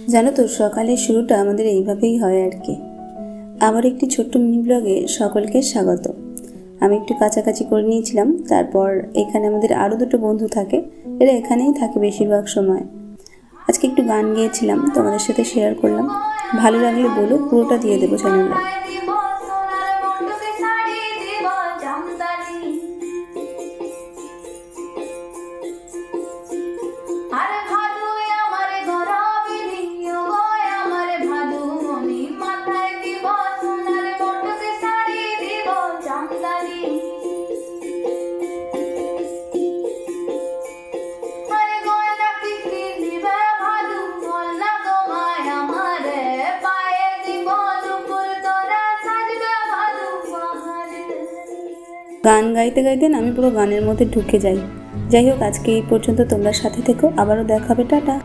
জানো তো, সকালের শুরুটা আমাদের এইভাবেই হয় আর কি। আমার একটি ছোট্ট মিনি ব্লগে সকলকে স্বাগত। আমি একটু কাছাকাছি করে নিয়েছিলাম। তারপর এখানে আমাদের আরও দুটো বন্ধু থাকে, এরা এখানেই থাকে বেশিরভাগ সময়। আজকে একটু গান গেয়েছিলাম, তোমাদের সাথে শেয়ার করলাম। ভালো লাগলে বলো, পুরোটা দিয়ে দেবো চ্যানেলে। গান গাইতে গাইতে আমি পুরো গানের মধ্যে ঢুকে যাই। যাই হোক, আজকে এই পর্যন্ত। তোমরা সাথে থেকো, আবারও দেখা হবে। টাটা।